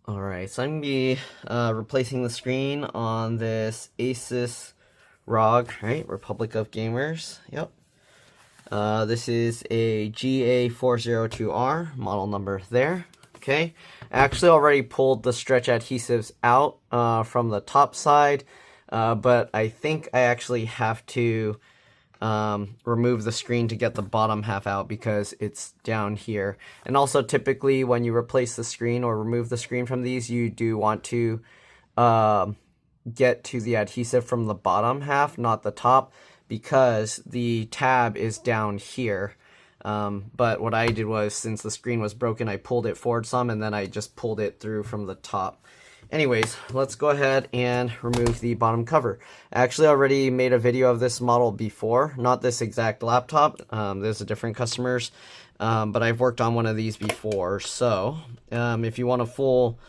Alright, so I'm going to be replacing the screen on this ASUS ROG, right? Republic of Gamers. Yep. This is a GA402R, model number there. Okay. I actually already pulled the stretch adhesives out from the top side, but I think I actually have to remove the screen to get the bottom half out because it's down here. And also typically when you replace the screen or remove the screen from these, you do want to get to the adhesive from the bottom half, not the top, because the tab is down here. But what I did was, since the screen was broken, I pulled it forward some and then I just pulled it through from the top. Anyways, let's go ahead and remove the bottom cover. I actually already made a video of this model before, not this exact laptop. There's a different customers, but I've worked on one of these before. So if you want a full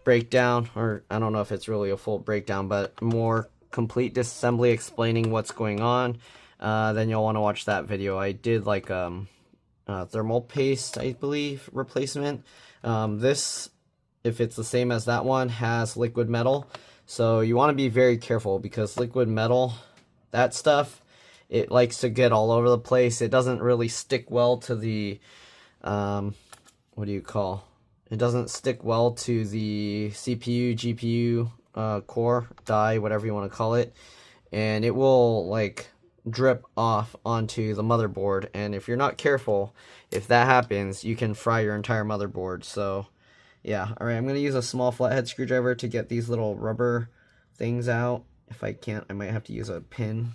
breakdown, or I don't know if it's really a full breakdown, but more complete disassembly explaining what's going on, then you'll want to watch that video. I did like thermal paste, I believe, replacement. This, if it's the same as that one, has liquid metal. So you want to be very careful because liquid metal, that stuff, it likes to get all over the place. It doesn't really stick well to the, what do you call? It doesn't stick well to the CPU, GPU, core, die, whatever you want to call it. And it will like drip off onto the motherboard. And if you're not careful, if that happens, you can fry your entire motherboard. So yeah, alright, I'm going to use a small flathead screwdriver to get these little rubber things out. If I can't, I might have to use a pin.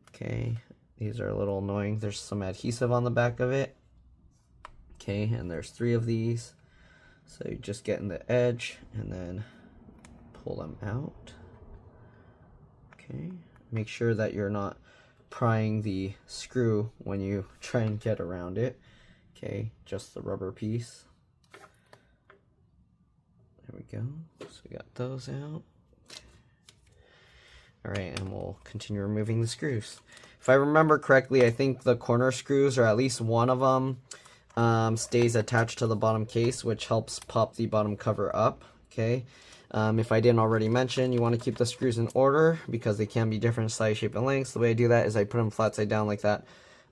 Okay, these are a little annoying. There's some adhesive on the back of it. Okay, and there's 3 of these. So you just get in the edge and then pull them out. Okay, make sure that you're not prying the screw when you try and get around it. Okay, just the rubber piece. There we go. So we got those out. Alright, and we'll continue removing the screws. If I remember correctly, I think the corner screws, or at least one of them, stays attached to the bottom case, which helps pop the bottom cover up. Okay. If I didn't already mention, you want to keep the screws in order because they can be different size, shape, and lengths. The way I do that is I put them flat side down like that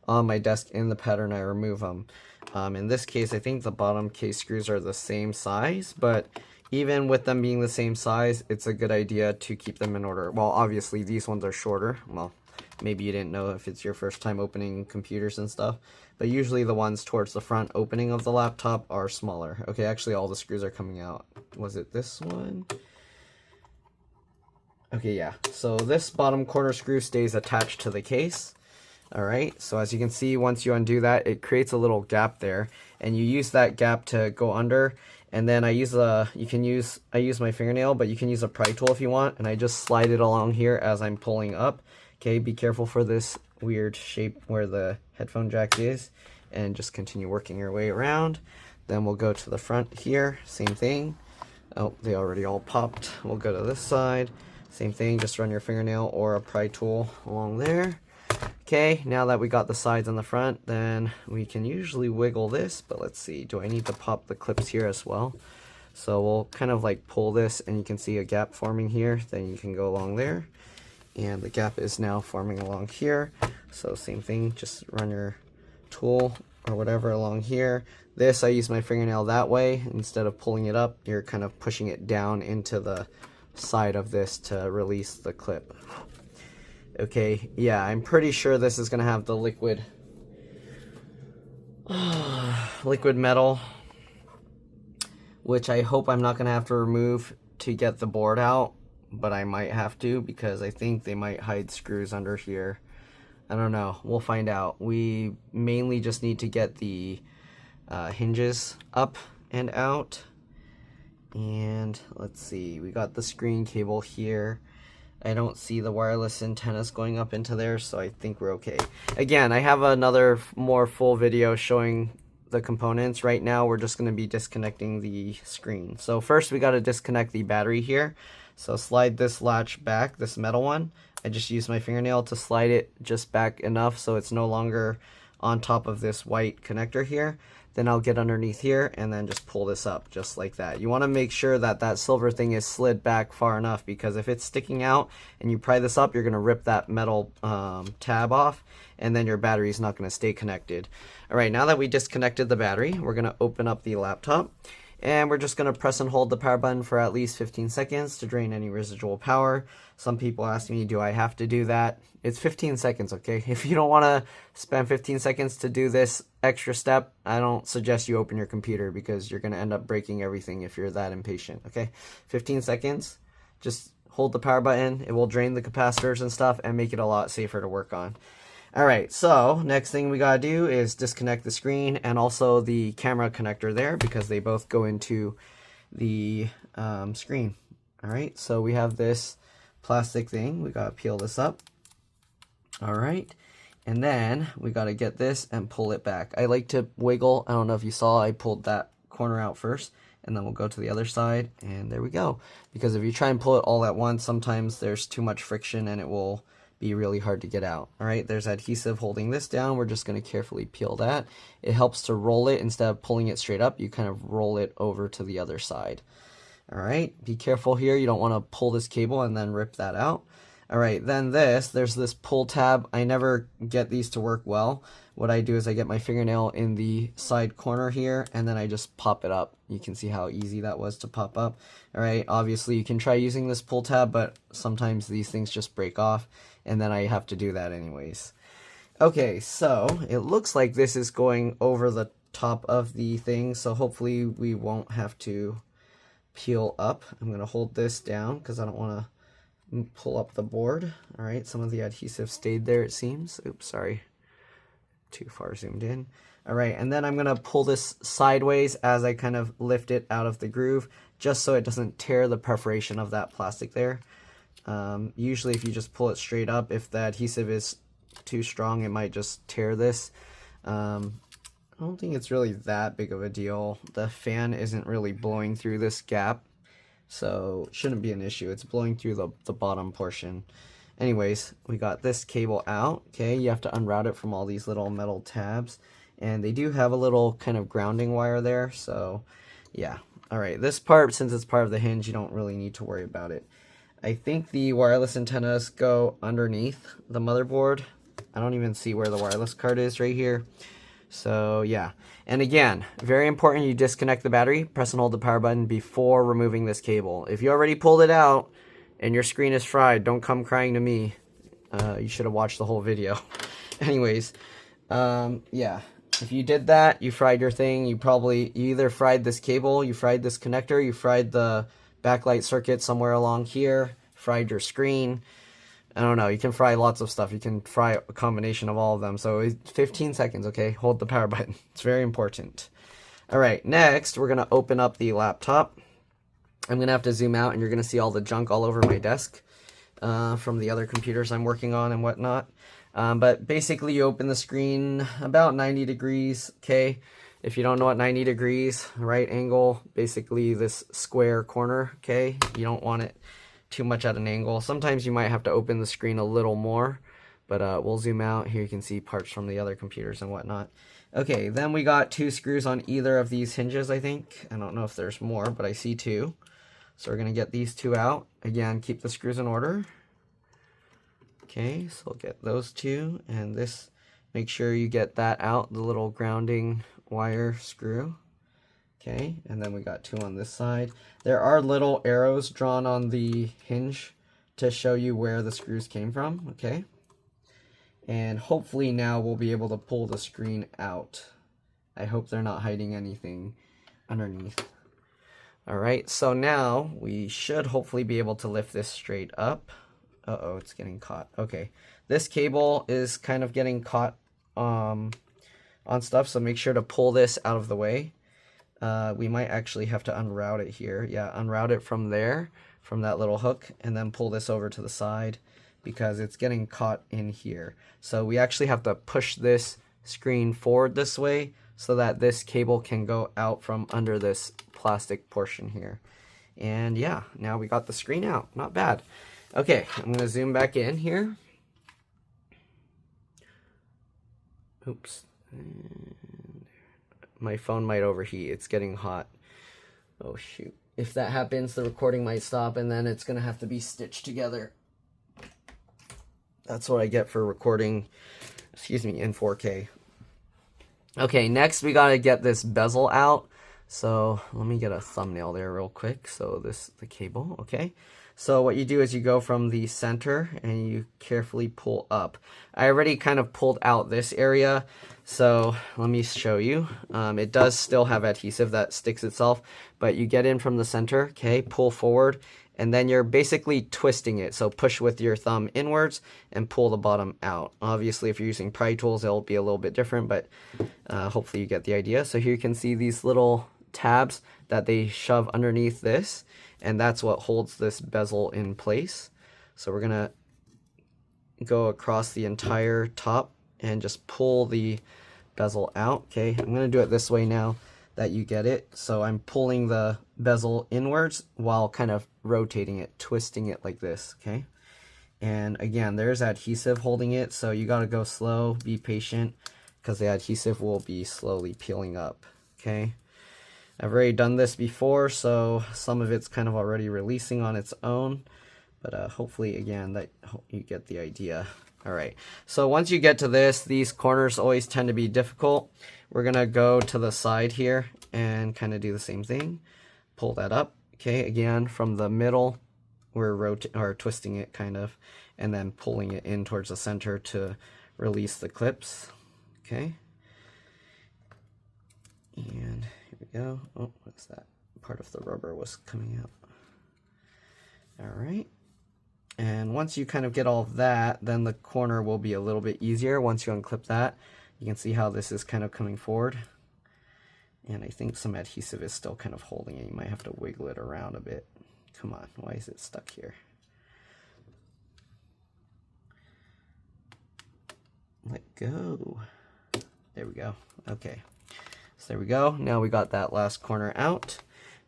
on my desk in the pattern. I remove them. In this case, I think the bottom case screws are the same size, but even with them being the same size, it's a good idea to keep them in order. Well, obviously these ones are shorter. Well, maybe you didn't know if it's your first time opening computers and stuff, but usually the ones towards the front opening of the laptop are smaller. Okay, actually all the screws are coming out. Was it this one? Okay, yeah. So this bottom corner screw stays attached to the case. Alright, so as you can see, once you undo that, it creates a little gap there, and you use that gap to go under. And then I use I use my fingernail, but you can use a pry tool if you want, and I just slide it along here as I'm pulling up. Okay, be careful for this weird shape where the headphone jack is, and just continue working your way around. Then we'll go to the front here, same thing. Oh, they already all popped. We'll go to this side, same thing, just run your fingernail or a pry tool along there. Okay, now that we got the sides and the front, then we can usually wiggle this, but let's see, do I need to pop the clips here as well? So we'll kind of like pull this and you can see a gap forming here, then you can go along there. And the gap is now forming along here. So same thing, just run your tool or whatever along here. This, I use my fingernail that way. Instead of pulling it up, you're kind of pushing it down into the side of this to release the clip. Okay, yeah, I'm pretty sure this is going to have the liquid metal, which I hope I'm not going to have to remove to get the board out, but I might have to because I think they might hide screws under here. I don't know, we'll find out. We mainly just need to get the hinges up and out. And let's see, we got the screen cable here. I don't see the wireless antennas going up into there, so I think we're okay. Again, I have another more full video showing the components. Right now, we're just going to be disconnecting the screen. So first, we got to disconnect the battery here. So slide this latch back, this metal one. I just use my fingernail to slide it just back enough so it's no longer on top of this white connector here. then I'll get underneath here and then just pull this up just like that. You want to make sure that that silver thing is slid back far enough, because if it's sticking out and you pry this up, you're going to rip that metal tab off, and then your battery is not going to stay connected. All right, now that we disconnected the battery, we're going to open up the laptop. And we're just going to press and hold the power button for at least 15 seconds to drain any residual power. Some people ask me, do I have to do that? It's 15 seconds, okay? If you don't want to spend 15 seconds to do this extra step, I don't suggest you open your computer, because you're going to end up breaking everything if you're that impatient, okay? 15 seconds, just hold the power button. It will drain the capacitors and stuff and make it a lot safer to work on. Alright, so next thing we gotta do is disconnect the screen and also the camera connector there, because they both go into the screen. Alright, so we have this plastic thing. We gotta peel this up. Alright, and then we gotta get this and pull it back. I like to wiggle. I don't know if you saw, I pulled that corner out first, and then we'll go to the other side, and there we go. Because if you try and pull it all at once, sometimes there's too much friction and it will be really hard to get out. All right, there's adhesive holding this down. We're just going to carefully peel that. It helps to roll it. Instead of pulling it straight up, you kind of roll it over to the other side. All right, be careful here. You don't want to pull this cable and then rip that out. All right, then there's this pull tab. I never get these to work well. What I do is I get my fingernail in the side corner here, and then I just pop it up. You can see how easy that was to pop up. All right, obviously you can try using this pull tab, but sometimes these things just break off, and then I have to do that anyways. Okay, so it looks like this is going over the top of the thing, so hopefully we won't have to peel up. I'm going to hold this down because I don't want to pull up the board. All right, some of the adhesive stayed there, it seems. Oops, sorry. Too far zoomed in. All right, and then I'm going to pull this sideways as I kind of lift it out of the groove, just so it doesn't tear the perforation of that plastic there. Usually if you just pull it straight up, if the adhesive is too strong, it might just tear this. I don't think it's really that big of a deal. The fan isn't really blowing through this gap, so it shouldn't be an issue. It's blowing through the bottom portion. Anyways, we got this cable out. Okay, you have to unroute it from all these little metal tabs, and they do have a little kind of grounding wire there, so yeah. All right, this part, since it's part of the hinge, you don't really need to worry about it. I think the wireless antennas go underneath the motherboard. I don't even see where the wireless card is right here. So yeah, and again, very important, you disconnect the battery, press and hold the power button before removing this cable. If you already pulled it out and your screen is fried, don't come crying to me. You should have watched the whole video. Anyways, yeah, if you did that, you fried your thing. You either fried this cable, you fried this connector, you fried the backlight circuit somewhere along here, fried your screen. I don't know, you can fry lots of stuff. You can fry a combination of all of them. So 15 seconds, okay? Hold the power button. It's very important. All right, next we're gonna open up the laptop. I'm gonna have to zoom out and you're gonna see all the junk all over my desk from the other computers I'm working on and whatnot. But basically you open the screen about 90 degrees, okay? If you don't know what 90 degrees, right angle, basically this square corner, okay? You don't want it too much at an angle. Sometimes you might have to open the screen a little more, but we'll zoom out. Here you can see parts from the other computers and whatnot. Okay, then we got 2 screws on either of these hinges, I think. I don't know if there's more, but I see 2. So we're going to get these 2 out. Again, keep the screws in order. Okay, so we'll get those 2, and this, make sure you get that out, the little grounding wire screw. Okay, and then we got 2 on this side. There are little arrows drawn on the hinge to show you where the screws came from, okay? And hopefully now we'll be able to pull the screen out. I hope they're not hiding anything underneath. All right, so now we should hopefully be able to lift this straight up. Uh-oh, it's getting caught. Okay, this cable is kind of getting caught on stuff, so make sure to pull this out of the way. We might actually have to unroute it here. Yeah, unroute it from there, from that little hook, and then pull this over to the side because it's getting caught in here. So we actually have to push this screen forward this way so that this cable can go out from under this plastic portion here. And yeah, now we got the screen out. Not bad. Okay, I'm going to zoom back in here. Oops. my phone might overheat. It's getting hot. Oh shoot. If that happens, the recording might stop and then it's gonna have to be stitched together. That's what I get for recording, excuse me, in 4K. Okay, next we gotta get this bezel out. So let me get a thumbnail there real quick. So the cable, okay. So what you do is you go from the center and you carefully pull up. I already kind of pulled out this area, so let me show you. It does still have adhesive that sticks itself, but you get in from the center, okay, pull forward, and then you're basically twisting it. So push with your thumb inwards and pull the bottom out. Obviously, if you're using pry tools, it'll be a little bit different, but hopefully you get the idea. So here you can see these little tabs that they shove underneath this, and that's what holds this bezel in place. So we're gonna go across the entire top and just pull the bezel out. Okay, I'm gonna do it this way now that you get it. So I'm pulling the bezel inwards while kind of rotating it, twisting it like this, okay? And again, there's adhesive holding it, so you gotta go slow, be patient, because the adhesive will be slowly peeling up, okay? I've already done this before, so some of it's kind of already releasing on its own, but hopefully, again, that you get the idea. All right, so once you get to this, these corners always tend to be difficult. We're gonna go to the side here and kind of do the same thing. Pull that up, okay? Again, from the middle, we're twisting it kind of, and then pulling it in towards the center to release the clips, okay? And here we go. Oh, what's that? Part of the rubber was coming out. All right. And once you kind of get all of that, then the corner will be a little bit easier. Once you unclip that, you can see how this is kind of coming forward. And I think some adhesive is still kind of holding it. You might have to wiggle it around a bit. Come on, why is it stuck here? Let go. There we go. Okay. So there we go. Now we got that last corner out.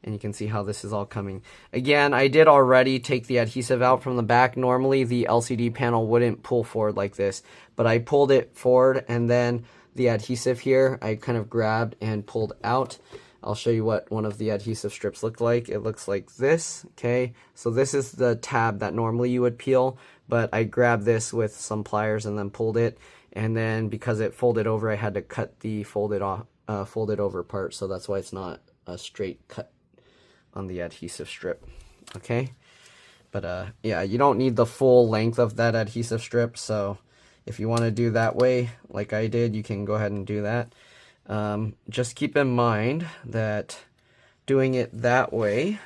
And you can see how this is all coming. Again, I did already take the adhesive out from the back. Normally, the LCD panel wouldn't pull forward like this, but I pulled it forward, and then the adhesive here, I kind of grabbed and pulled out. I'll show you what one of the adhesive strips looked like. It looks like this, okay? So this is the tab that normally you would peel, but I grabbed this with some pliers and then pulled it. And then because it folded over, I had to cut the folded over part, so that's why it's not a straight cut on the adhesive strip, okay? But yeah, you don't need the full length of that adhesive strip, so if you want to do that way like I did, you can go ahead and do that. Just keep in mind that doing it that way,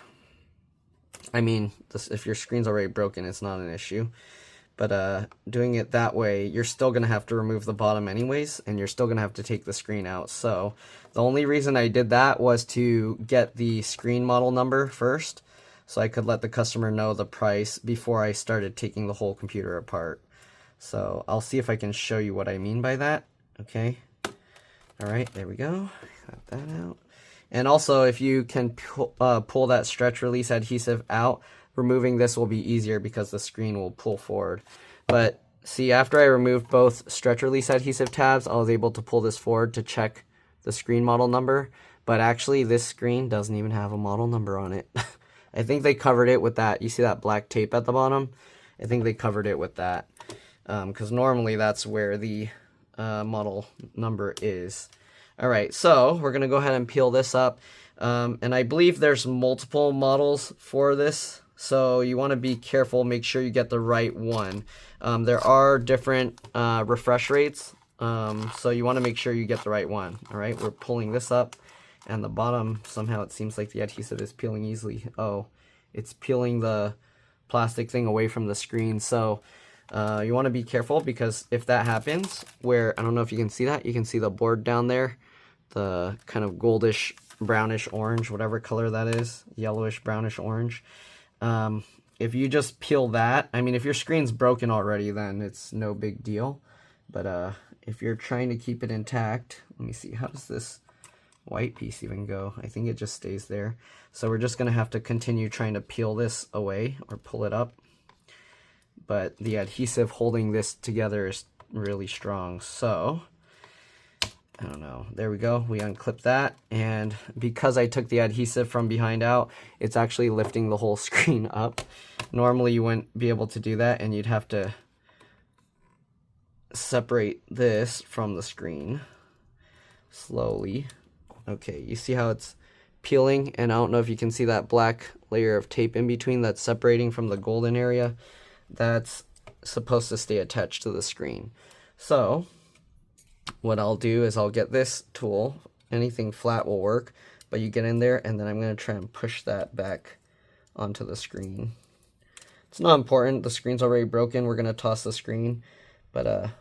I mean, if your screen's already broken, it's not an issue, but doing it that way, you're still gonna have to remove the bottom anyways, and you're still gonna have to take the screen out. So the only reason I did that was to get the screen model number first, so I could let the customer know the price before I started taking the whole computer apart. So I'll see if I can show you what I mean by that, okay? All right, there we go, got that out. And also, if you can pull that stretch release adhesive out, removing this will be easier because the screen will pull forward. But see, after I removed both stretch release adhesive tabs, I was able to pull this forward to check the screen model number. But actually, this screen doesn't even have a model number on it. I think they covered it with that. You see that black tape at the bottom? I think they covered it with that. Because normally that's where the model number is. All right, so we're going to go ahead and peel this up. And I believe there's multiple models for this, so you want to be careful, make sure you get the right one. There are different refresh rates, so you want to make sure you get the right one. All right, we're pulling this up, and the bottom, somehow it seems like the adhesive is peeling easily. Oh, it's peeling the plastic thing away from the screen, so you want to be careful, because if that happens, where, I don't know if you can see that, you can see the board down there, the kind of goldish, brownish orange, whatever color that is, yellowish, brownish orange. If you just peel that, I mean, if your screen's broken already, then it's no big deal. But if you're trying to keep it intact, let me see, how does this white piece even go? I think it just stays there. So we're just gonna have to continue trying to peel this away or pull it up. But the adhesive holding this together is really strong. So I don't know. There we go. We unclip that. And because I took the adhesive from behind out, it's actually lifting the whole screen up. Normally you wouldn't be able to do that, and you'd have to separate this from the screen slowly. Okay, you see how it's peeling? And I don't know if you can see that black layer of tape in between that's separating from the golden area. That's supposed to stay attached to the screen. So what I'll do is I'll get this tool. Anything flat will work, but you get in there, and then I'm going to try and push that back onto the screen. It's not important. The screen's already broken. We're going to toss the screen, but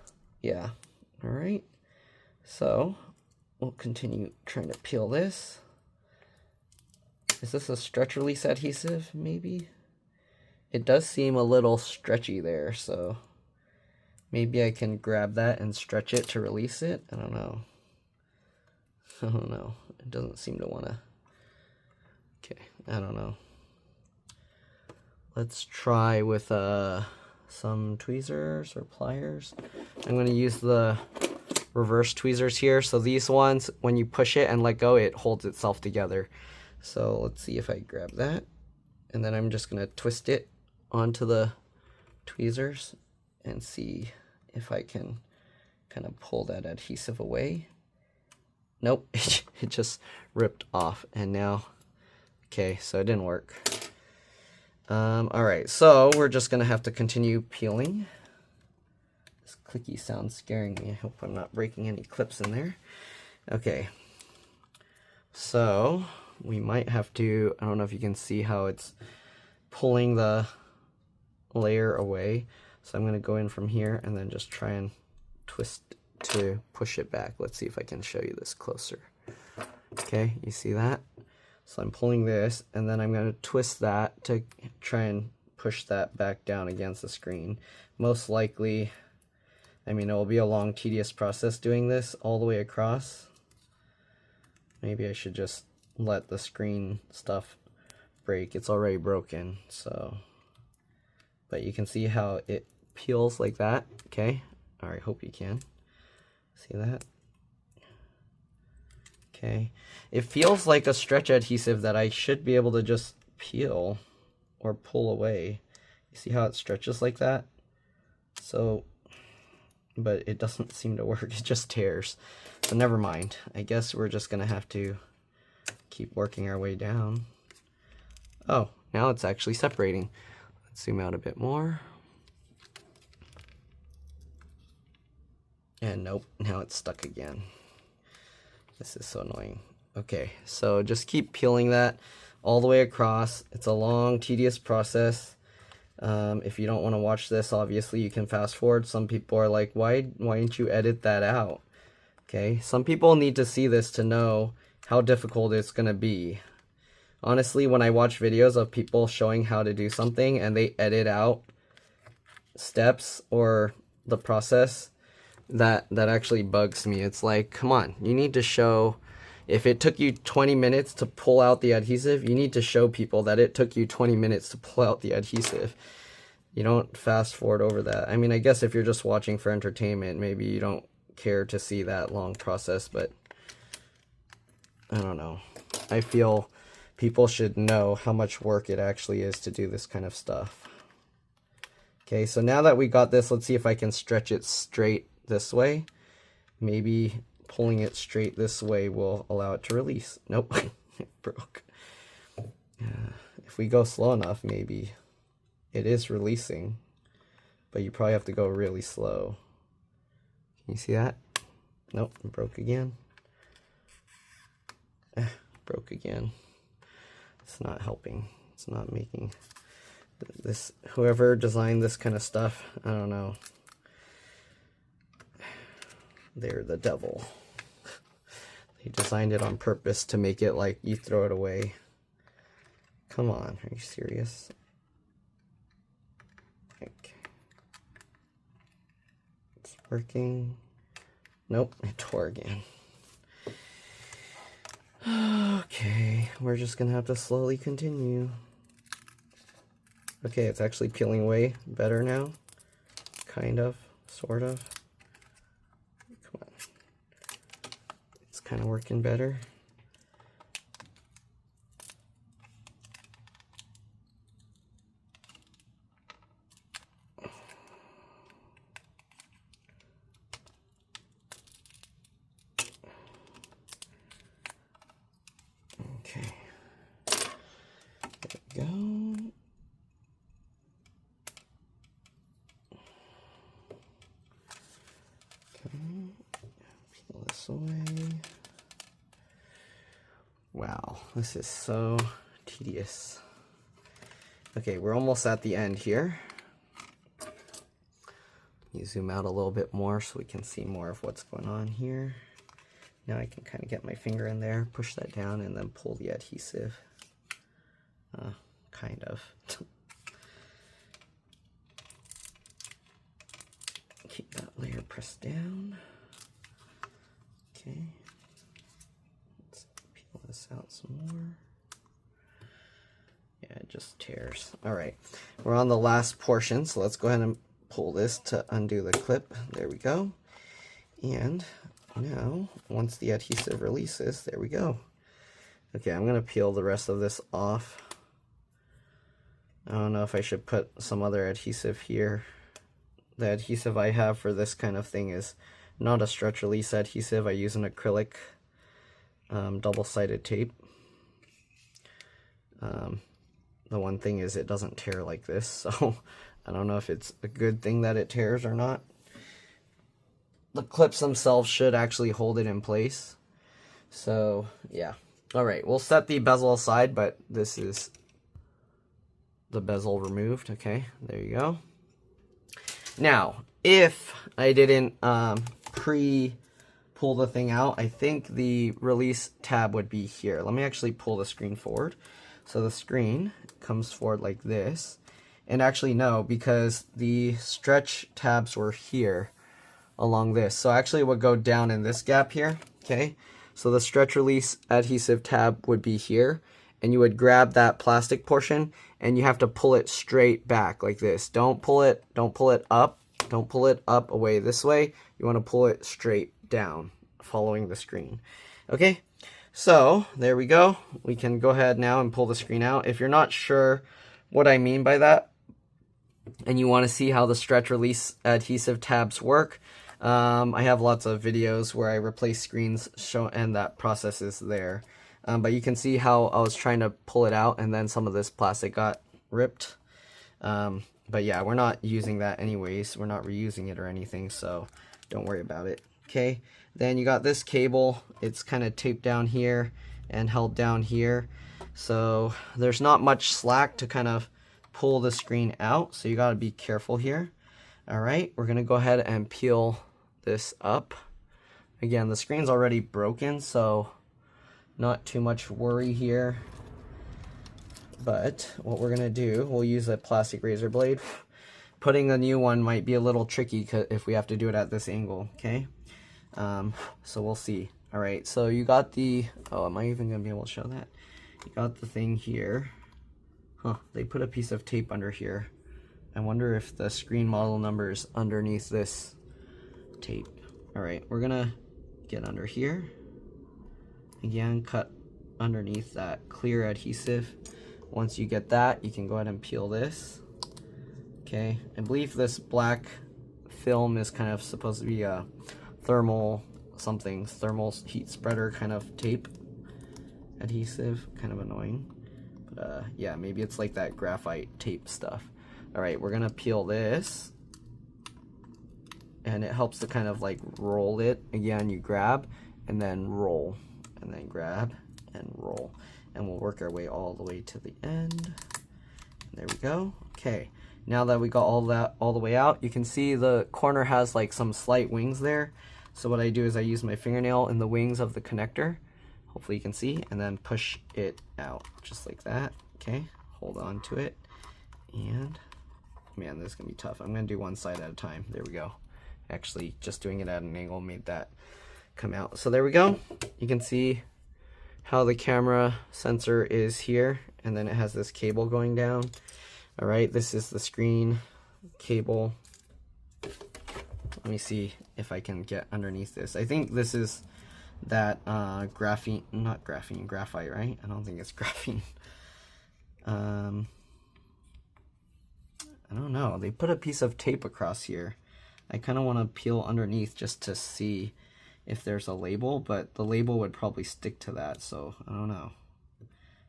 yeah. All right. So we'll continue trying to peel this. Is this a stretch release adhesive? Maybe. It does seem a little stretchy there, so maybe I can grab that and stretch it to release it. I don't know. I don't know. It doesn't seem to want to. Okay, I don't know. Let's try with some tweezers or pliers. I'm going to use the reverse tweezers here. So these ones, when you push it and let go, it holds itself together. So let's see if I grab that. And then I'm just going to twist it onto the tweezers and see if I can kind of pull that adhesive away. Nope, it just ripped off. And now, okay, so it didn't work. All right, so we're just gonna have to continue peeling. This clicky sound's scaring me. I hope I'm not breaking any clips in there. Okay, so we might have to, I don't know if you can see how it's pulling the layer away. So I'm gonna go in from here and then just try and twist to push it back. Let's see if I can show you this closer. Okay, you see that? So I'm pulling this, and then I'm going to twist that to try and push that back down against the screen. Most likely, I mean, it will be a long, tedious process doing this all the way across. Maybe I should just let the screen stuff break. It's already broken, so. But you can see how it peels like that, okay? All right, hope you can. See that? Okay, it feels like a stretch adhesive that I should be able to just peel or pull away. You see how it stretches like that? So, but it doesn't seem to work. It just tears. So never mind. I guess we're just gonna have to keep working our way down. Oh, now it's actually separating. Let's zoom out a bit more. And nope, now it's stuck again. This is so annoying. Okay, so just keep peeling that all the way across. It's a long, tedious process. If you don't want to watch this, obviously you can fast forward. Some people are like, why didn't you edit that out? Okay, some people need to see this to know how difficult it's going to be. Honestly, when I watch videos of people showing how to do something and they edit out steps or the process, that actually bugs me. It's like, come on, you need to show, if it took you 20 minutes to pull out the adhesive, you need to show people that it took you 20 minutes to pull out the adhesive. You don't fast forward over that. I mean, I guess if you're just watching for entertainment, maybe you don't care to see that long process, but I don't know. I feel people should know how much work it actually is to do this kind of stuff. Okay, so now that we got this, let's see if I can stretch it straight this way. Maybe pulling it straight this way will allow it to release. Nope, it broke. If we go slow enough, maybe it is releasing, but you probably have to go really slow. Can you see that? Nope, it broke again. Broke again. It's not helping. It's not making this, whoever designed this kind of stuff, I don't know. They're the devil. They designed it on purpose to make it like you throw it away. Come on, are you serious? Okay. It's working. Nope, it tore again. Okay, we're just gonna have to slowly continue. Okay, it's actually peeling away better now. Kind of, sort of. Come on. kind of working better. Okay, there we go. Okay, peel this away. Wow, this is so tedious. Okay, we're almost at the end here. You zoom out a little bit more so we can see more of what's going on here. Now I can kind of get my finger in there, push that down, and then pull the adhesive. Kind of. Keep that layer pressed down. Okay. Let's peel this out some more. Yeah, it just tears. All right, we're on the last portion, so let's go ahead and pull this to undo the clip. There we go. And now, once the adhesive releases, there we go. Okay, I'm gonna peel the rest of this off. I don't know if I should put some other adhesive here. The adhesive I have for this kind of thing is not a stretch release adhesive. I use an acrylic double-sided tape. The one thing is it doesn't tear like this, so I don't know if it's a good thing that it tears or not. The clips themselves should actually hold it in place. So, yeah. Alright, we'll set the bezel aside, but this is the bezel removed. Okay, there you go. Now, if I didn't pre-pull the thing out, I think the release tab would be here. Let me actually pull the screen forward. So the screen comes forward like this. And actually, no, because the stretch tabs were here along this. So actually it would go down in this gap here, okay? So the stretch release adhesive tab would be here, and you would grab that plastic portion and you have to pull it straight back like this. Don't pull it up. Don't pull it up away this way. You want to pull it straight down, following the screen. Okay, so there we go. We can go ahead now and pull the screen out. If you're not sure what I mean by that, and you want to see how the stretch release adhesive tabs work, I have lots of videos where I replace screens and that process is there. But you can see how I was trying to pull it out and then some of this plastic got ripped. But yeah, we're not using that anyways. We're not reusing it or anything, so don't worry about it. Okay, then you got this cable. It's kind of taped down here and held down here. So there's not much slack to kind of pull the screen out, so you got to be careful here. All right, we're going to go ahead and peel this up. Again, the screen's already broken, so not too much worry here. But what we're going to do, we'll use a plastic razor blade. Putting a new one might be a little tricky if we have to do it at this angle, okay? So we'll see. All right, so you got the, oh, am I even going to be able to show that? You got the thing here. Huh, they put a piece of tape under here. I wonder if the screen model number is underneath this tape. All right, we're going to get under here. Again, cut underneath that clear adhesive. Once you get that, you can go ahead and peel this. Okay, I believe this black film is kind of supposed to be a thermal heat spreader kind of tape adhesive. Kind of annoying. But yeah, maybe it's like that graphite tape stuff. All right, we're gonna peel this. And it helps to kind of like roll it. Again, you grab and then roll. And then grab and roll. And we'll work our way all the way to the end. There we go. Okay, now that we got all that all the way out, you can see the corner has like some slight wings there. So what I do is I use my fingernail in the wings of the connector. Hopefully you can see, and then push it out just like that. Okay, hold on to it. And man, this is gonna be tough. I'm gonna do one side at a time. There we go. Actually, just doing it at an angle made that come out. So there we go. You can see how the camera sensor is here, and then it has this cable going down. All right, this is the screen cable. Let me see if I can get underneath this. I think this is that graphite, right? I don't think it's graphene. I don't know. They put a piece of tape across here. I kind of want to peel underneath just to see if there's a label, but the label would probably stick to that, so I don't know.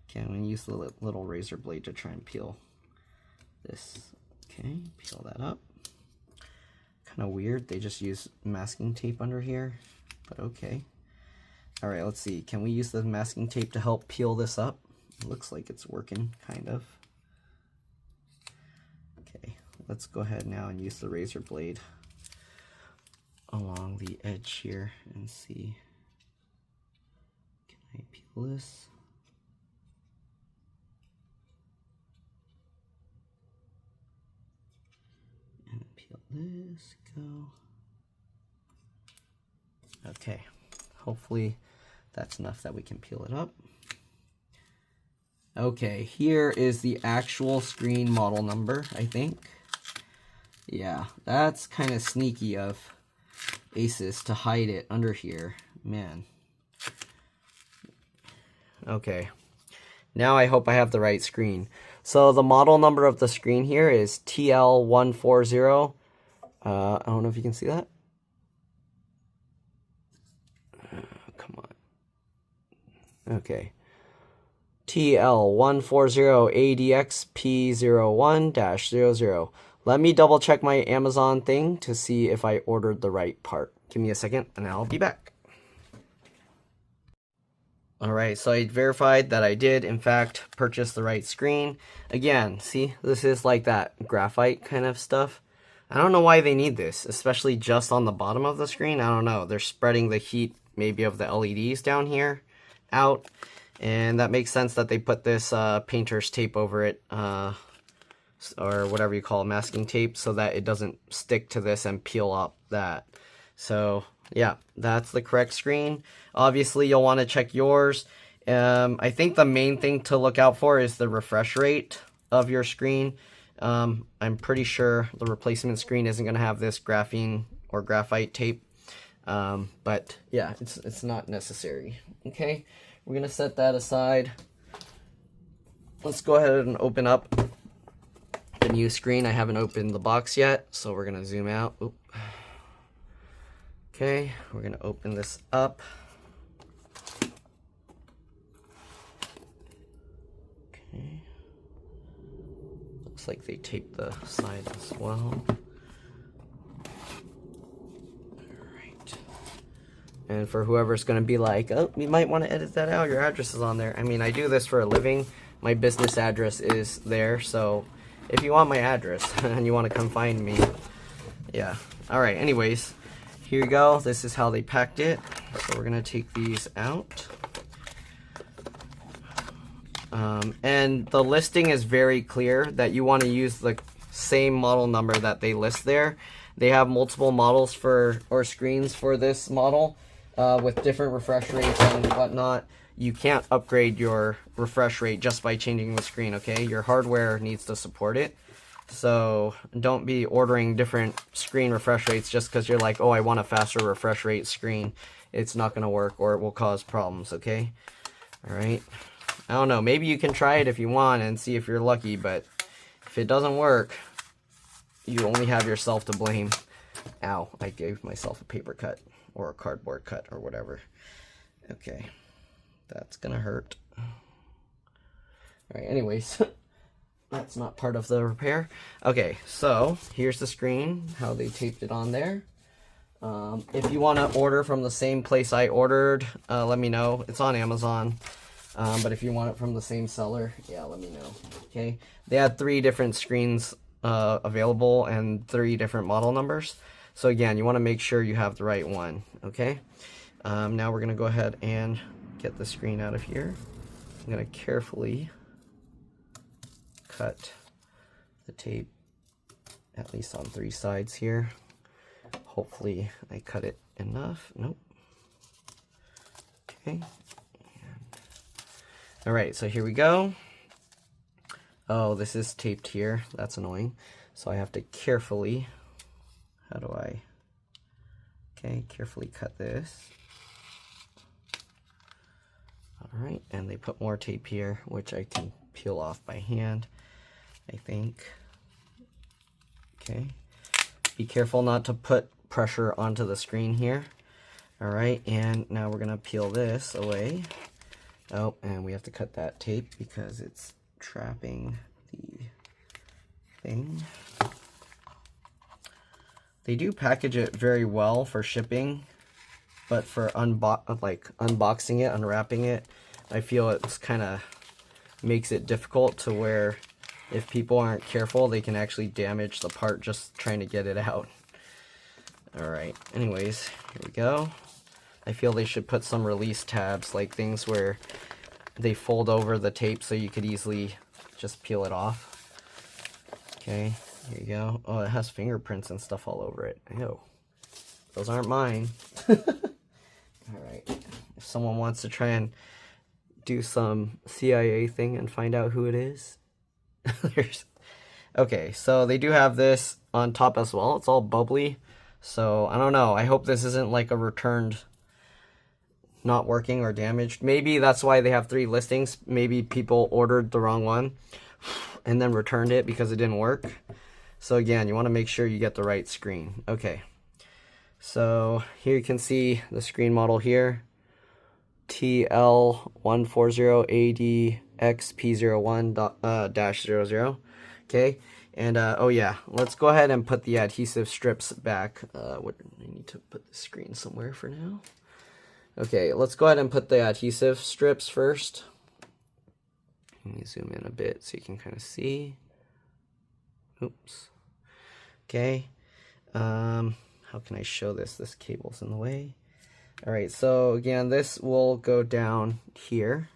Okay, I'm going to use the little razor blade to try and peel this. Okay, peel that up. Kind of weird, they just use masking tape under here, but okay. Alright, let's see. Can we use the masking tape to help peel this up? It looks like it's working, kind of. Okay, let's go ahead now and use the razor blade along the edge here and see. Can I peel this? And peel this, go. Okay, hopefully that's enough that we can peel it up. Okay, here is the actual screen model number, I think. Yeah, that's kind of sneaky of ASUS to hide it under here. Man. Okay, now I hope I have the right screen. So the model number of the screen here is TL140. I don't know if you can see that. Come on. Okay. TL140ADXP01-00. Let me double check my Amazon thing to see if I ordered the right part. Give me a second and I'll be back. Alright, so I verified that I did in fact purchase the right screen. Again, see, this is like that graphite kind of stuff. I don't know why they need this, especially just on the bottom of the screen. I don't know. They're spreading the heat maybe of the LEDs down here out. And that makes sense that they put this painter's tape over it, or whatever you call it, masking tape, so that it doesn't stick to this and peel up that. So yeah, that's the correct screen. Obviously, you'll want to check yours. I think the main thing to look out for is the refresh rate of your screen. I'm pretty sure the replacement screen isn't going to have this graphene or graphite tape, but yeah, it's not necessary. Okay. We're going to set that aside. Let's go ahead and open up the new screen. I haven't opened the box yet, so we're going to zoom out. Oop. Okay, we're going to open this up. Okay. Looks like they taped the side as well. And for whoever's going to be like, oh, you might want to edit that out, your address is on there. I mean, I do this for a living. My business address is there. So if you want my address and you want to come find me, yeah. All right, anyways, here you go. This is how they packed it. So we're going to take these out. And the listing is very clear that you want to use the same model number that they list there. They have multiple models or screens for this model. With different refresh rates and whatnot. You can't upgrade your refresh rate just by changing the screen, okay? Your hardware needs to support it. So don't be ordering different screen refresh rates just because you're like, oh, I want a faster refresh rate screen. It's not going to work, or it will cause problems, okay? All right. I don't know. Maybe you can try it if you want and see if you're lucky, but if it doesn't work, you only have yourself to blame. Ow, I gave myself a paper cut. Or a cardboard cut, or whatever. Okay, that's gonna hurt. Alright, anyways, that's not part of the repair. Okay, so here's the screen, how they taped it on there. If you want to order from the same place I ordered, let me know. It's on Amazon. But if you want it from the same seller, yeah, let me know. Okay, they had 3 different screens available and 3 different model numbers. So again, you want to make sure you have the right one, okay? Now we're going to go ahead and get the screen out of here. I'm going to carefully cut the tape, at least on 3 sides here. Hopefully I cut it enough. Nope. Okay. Alright, so here we go. Oh, this is taped here. That's annoying. So I have to carefully... How do I... Okay, carefully cut this. Alright, and they put more tape here, which I can peel off by hand, I think. Okay. Be careful not to put pressure onto the screen here. Alright, and now we're going to peel this away. Oh, and we have to cut that tape because it's trapping the thing. They do package it very well for shipping, but for unboxing it, unwrapping it, I feel it's kind of makes it difficult to where if people aren't careful, they can actually damage the part just trying to get it out. Alright, anyways, here we go. I feel they should put some release tabs, like things where they fold over the tape so you could easily just peel it off. Okay, here you go. Oh, it has fingerprints and stuff all over it. Ew. Those aren't mine. Alright, if someone wants to try and do some CIA thing and find out who it is. Okay, so they do have this on top as well. It's all bubbly. So, I don't know. I hope this isn't like a returned not working or damaged. Maybe that's why they have 3 listings. Maybe people ordered the wrong one and then returned it because it didn't work. So again, you want to make sure you get the right screen. Okay, so here you can see the screen model here, TL140ADXP01-00. Okay, and oh yeah, let's go ahead and put the adhesive strips back. I need to put the screen somewhere for now. Okay, let's go ahead and put the adhesive strips first. Let me zoom in a bit so you can kind of see. Oops. Okay. How can I show this? This cable's in the way. All right, so again, this will go down here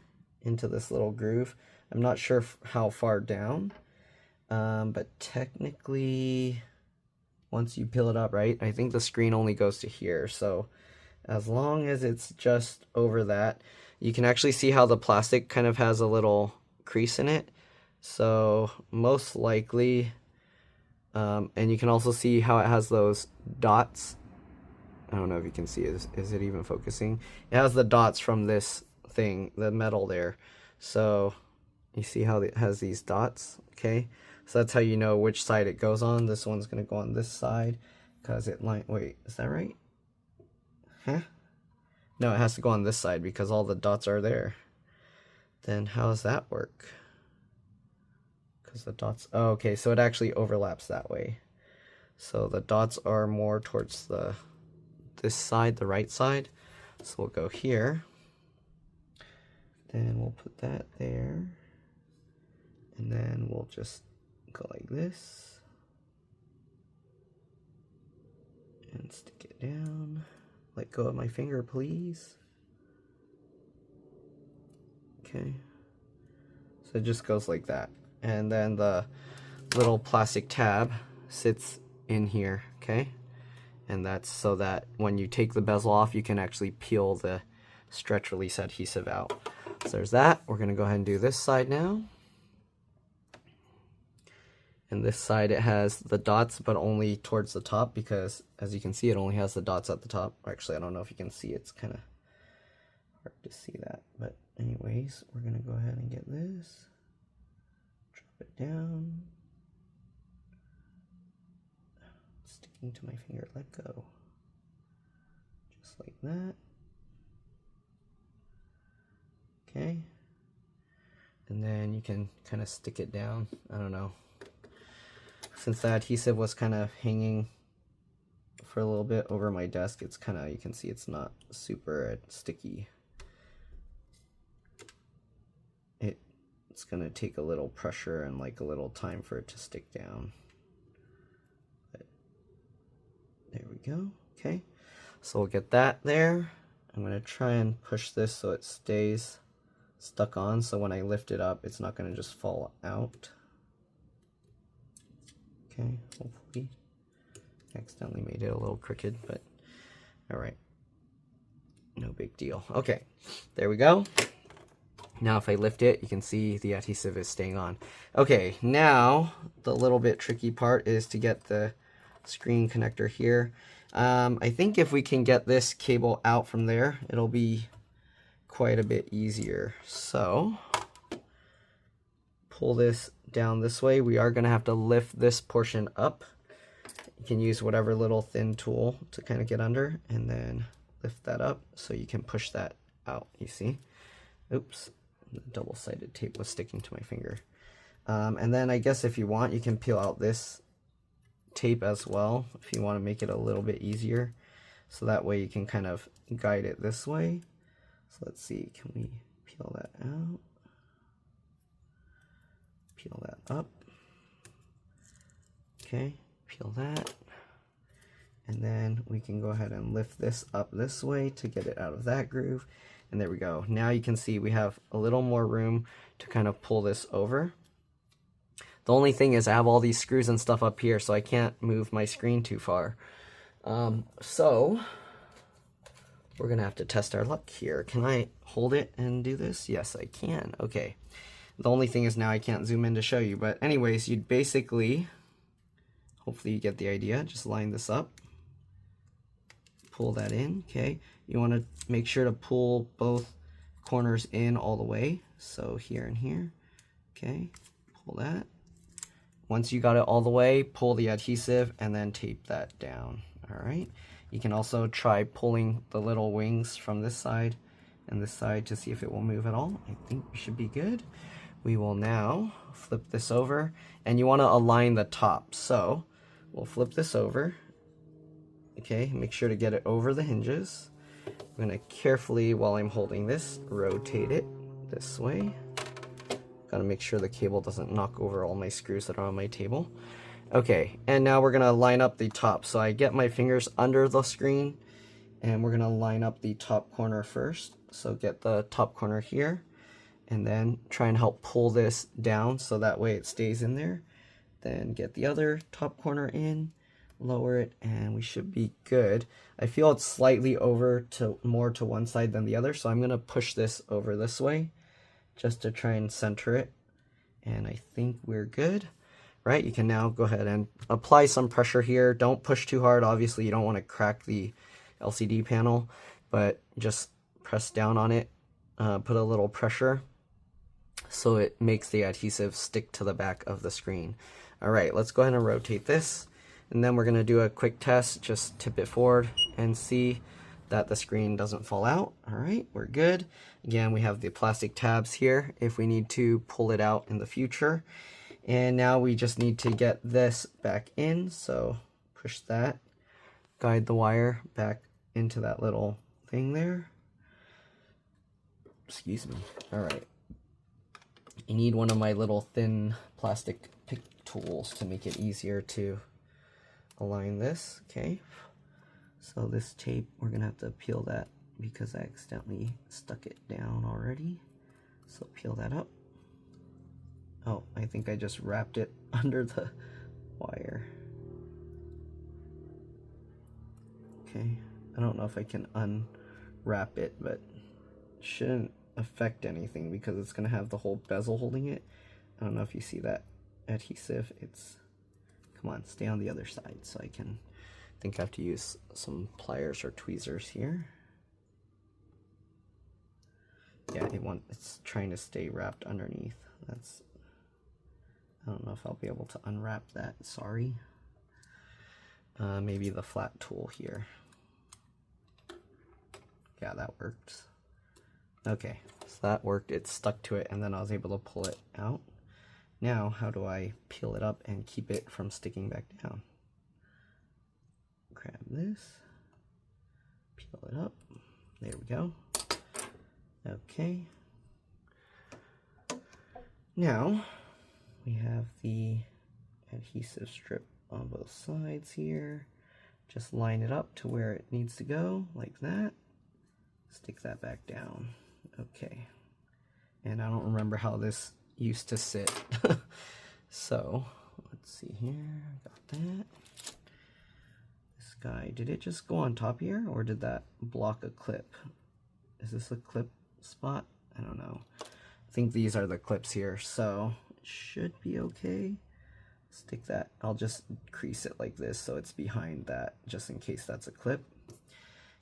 into this little groove. I'm not sure how far down, but technically, once you peel it up, right, I think the screen only goes to here. So as long as it's just over that, you can actually see how the plastic kind of has a little crease in it. So most likely, and you can also see how it has those dots. I don't know if you can see, is it even focusing? It has the dots from this thing, the metal there. So you see how it has these dots, okay? So that's how you know which side it goes on. This one's gonna go on this side because wait, is that right? Huh? No, it has to go on this side because all the dots are there. Then how does that work? Because the dots, oh, okay, so it actually overlaps that way. So the dots are more towards this side, the right side. So we'll go here. Then we'll put that there. And then we'll just go like this. And stick it down. Let go of my finger, please. Okay. So it just goes like that. And then the little plastic tab sits in here, okay? And that's so that when you take the bezel off, you can actually peel the stretch release adhesive out. So there's that. We're gonna go ahead and do this side now. And this side, it has the dots, but only towards the top because, as you can see, it only has the dots at the top. Actually, I don't know if you can see. It's kind of hard to see that. But anyways, we're going to go ahead and get this. Drop it down. Sticking to my finger. Let go. Just like that. Okay. And then you can kind of stick it down. I don't know. Since the adhesive was kind of hanging for a little bit over my desk, it's kind of, you can see it's not super sticky. It's going to take a little pressure and like a little time for it to stick down. But there we go. Okay, so we'll get that there. I'm going to try and push this so it stays stuck on, so when I lift it up, it's not going to just fall out. Okay, hopefully. Accidentally made it a little crooked, but alright. No big deal. Okay, there we go. Now if I lift it, you can see the adhesive is staying on. Okay, now the little bit tricky part is to get the screen connector here. I think if we can get this cable out from there, it'll be quite a bit easier. So pull this down this way. We are going to have to lift this portion up. You can use whatever little thin tool to kind of get under, and then lift that up so you can push that out. You see? Oops, the double-sided tape was sticking to my finger. And then I guess if you want, you can peel out this tape as well if you want to make it a little bit easier. So that way you can kind of guide it this way. So let's see, can we peel that out? Peel that up. Okay, peel that. And then we can go ahead and lift this up this way to get it out of that groove. And there we go. Now you can see we have a little more room to kind of pull this over. The only thing is I have all these screws and stuff up here, so I can't move my screen too far. So we're gonna have to test our luck here. Can I hold it and do this? Yes, I can. Okay. The only thing is now I can't zoom in to show you, but anyways, you'd basically, hopefully you get the idea, just line this up, pull that in, okay? You wanna make sure to pull both corners in all the way. So here and here, okay, pull that. Once you got it all the way, pull the adhesive and then tape that down, all right? You can also try pulling the little wings from this side and this side to see if it will move at all. I think we should be good. We will now flip this over, and you want to align the top. So we'll flip this over, okay? Make sure to get it over the hinges. I'm going to carefully, while I'm holding this, rotate it this way. Gotta make sure the cable doesn't knock over all my screws that are on my table. Okay, and now we're gonna line up the top. So I get my fingers under the screen, and we're gonna line up the top corner first. So get the top corner here, and then try and help pull this down so that way it stays in there. Then get the other top corner in, lower it, and we should be good. I feel it's slightly over to more to one side than the other, so I'm gonna push this over this way just to try and center it, and I think we're good. Right, you can now go ahead and apply some pressure here. Don't push too hard. Obviously, you don't want to crack the LCD panel, but just press down on it, put a little pressure so it makes the adhesive stick to the back of the screen. All right, let's go ahead and rotate this, and then we're going to do a quick test. Just tip it forward and see that the screen doesn't fall out. All right, we're good. Again, we have the plastic tabs here if we need to pull it out in the future. And now we just need to get this back in. So push that, guide the wire back into that little thing there. Excuse me. All right. You need one of my little thin plastic pick tools to make it easier to align this. Okay. So this tape, we're gonna have to peel that because I accidentally stuck it down already. So peel that up. Oh, I think I just wrapped it under the wire. Okay, I don't know if I can unwrap it, but it shouldn't affect anything because it's gonna have the whole bezel holding it. I don't know if you see that adhesive. It's, come on, stay on the other side so I can, I think I have to use some pliers or tweezers here. Yeah, it's trying to stay wrapped underneath. That's, I don't know if I'll be able to unwrap that, sorry. Maybe the flat tool here. Yeah, that worked. Okay, so that worked, it stuck to it, and then I was able to pull it out. Now, how do I peel it up and keep it from sticking back down? Grab this, peel it up, there we go. Okay. Now, we have the adhesive strip on both sides here. Just line it up to where it needs to go, like that. Stick that back down. Okay. And I don't remember how this used to sit. So, let's see here. Got that. This guy, did it just go on top here, or did that block a clip? Is this a clip spot? I don't know. I think these are the clips here, so it should be okay. Stick that, I'll just crease it like this so it's behind that, just in case that's a clip.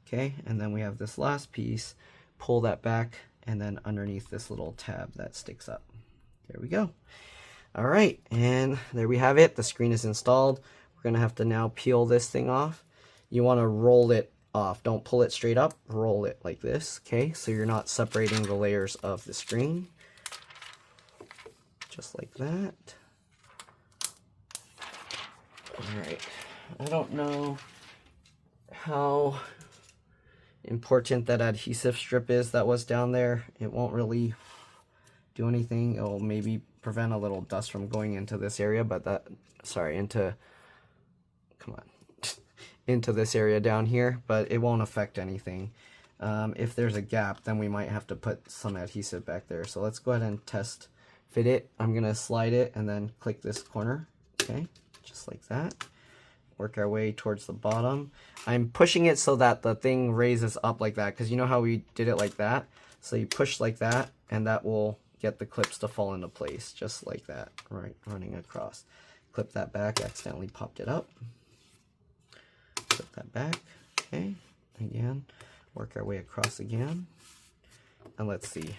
Okay, and then we have this last piece. pull that back, and then underneath this little tab that sticks up. There we go. All right, and there we have it. The screen is installed. We're gonna have to now peel this thing off. You wanna roll it off. Don't pull it straight up, roll it like this, okay? So you're not separating the layers of the screen. Just like that. All right, I don't know how important that adhesive strip is that was down there. It won't really do anything. It'll maybe prevent a little dust from going into this area, but that, sorry, into this area down here, but it won't affect anything. If there's a gap, then we might have to put some adhesive back there. So let's go ahead and test fit it. I'm gonna slide it and then click this corner, okay, just like that. Work our way towards the bottom. I'm pushing it so that the thing raises up like that, because you know how we did it like that? So you push like that, and that will get the clips to fall into place, just like that, right, running across. Clip that back, accidentally popped it up. Clip that back, okay, again, work our way across again, and let's see.